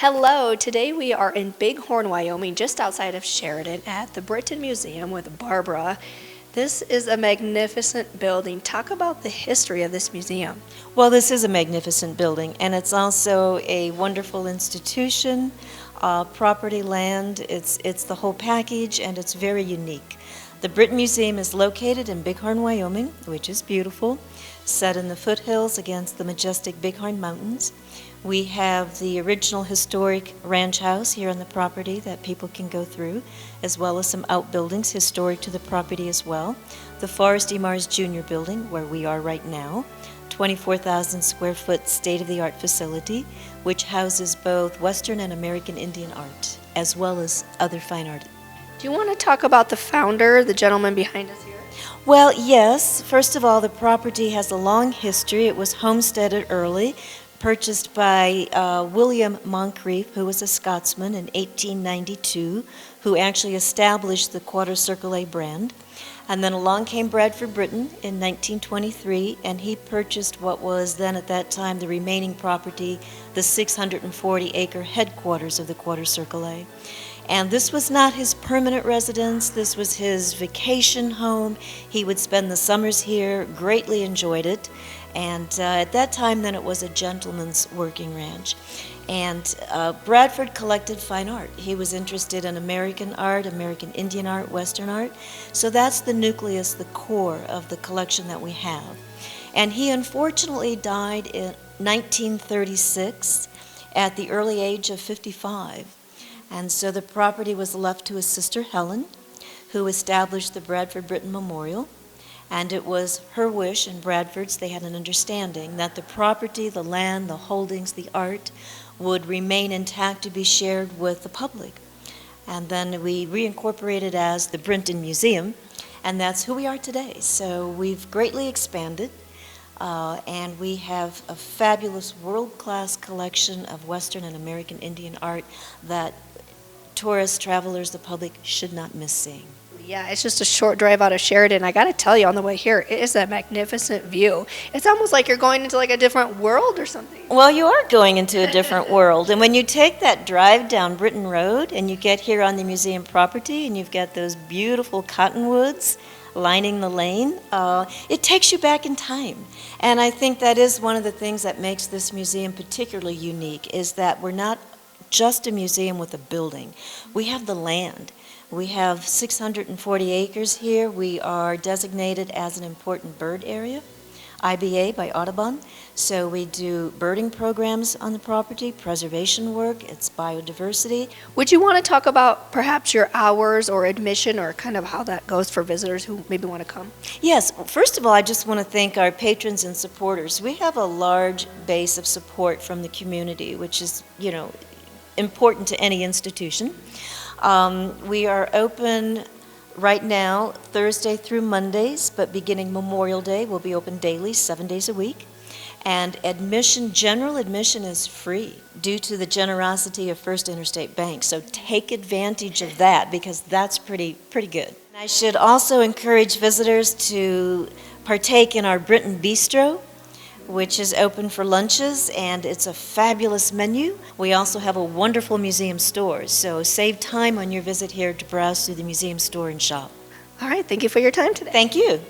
Hello, today we are in Bighorn, Wyoming, just outside of Sheridan at the Briton Museum with Barbara. This is a magnificent building. Talk about the history of this museum. Well, this is a magnificent building, and it's also a wonderful institution, property, land. It's the whole package, and it's very unique. The Briton Museum is located in Bighorn, Wyoming, which is beautiful, set in the foothills against the majestic Bighorn Mountains. We have the original historic ranch house here on the property that people can go through, as well as some outbuildings historic to the property as well. The Forrest E. Mars Jr. building, where we are right now, 24,000 square foot state-of-the-art facility, which houses both Western and American Indian art, as well as other fine art. Do you want to talk about the founder, the gentleman behind us here? Well, yes. First of all, the property has a long history. It was homesteaded early, purchased by William Moncrief, who was a Scotsman in 1892, who actually established the Quarter Circle A brand. And then along came Bradford, Briton in 1923, and he purchased what was then at that time the remaining property, the 640-acre headquarters of the Quarter Circle A. And this was not his permanent residence, this was his vacation home. He would spend the summers here, greatly enjoyed it. And at that time, then, it was a gentleman's working ranch. And Bradford collected fine art. He was interested in American art, American Indian art, Western art. So that's the nucleus, the core of the collection that we have. And he unfortunately died in 1936 at the early age of 55. And so the property was left to his sister Helen, who established the Bradford Briton Memorial. And it was her wish and Bradford's, they had an understanding that the property, the land, the holdings, the art would remain intact to be shared with the public. And then we reincorporated as the Brinton Museum, and that's who we are today. So we've greatly expanded, and we have a fabulous world-class collection of Western and American Indian art that tourists, travelers, the public should not miss seeing. Yeah, it's just a short drive out of Sheridan. I got to tell you, on the way here, it is a magnificent view. It's almost like you're going into like a different world or something. Well, you are going into a different world. And when you take that drive down Briton Road and you get here on the museum property and you've got those beautiful cottonwoods lining the lane, it takes you back in time. And I think that is one of the things that makes this museum particularly unique, is that we're not just a museum with a building. We have the land. We have 640 acres here. We are designated as an important bird area, IBA by Audubon. So we do birding programs on the property, preservation work, it's biodiversity. Would you want to talk about perhaps your hours or admission, or kind of how that goes for visitors who maybe want to come? Yes, first of all, I just want to thank our patrons and supporters. We have a large base of support from the community, which is, important to any institution. We are open right now Thursday through Mondays, but beginning Memorial Day, we'll be open daily, 7 days a week. And general admission is free due to the generosity of First Interstate Bank. So take advantage of that, because that's pretty good. And I should also encourage visitors to partake in our Briton Bistro, which is open for lunches, and it's a fabulous menu. We also have a wonderful museum store, so save time on your visit here to browse through the museum store and shop. All right, thank you for your time today. Thank you.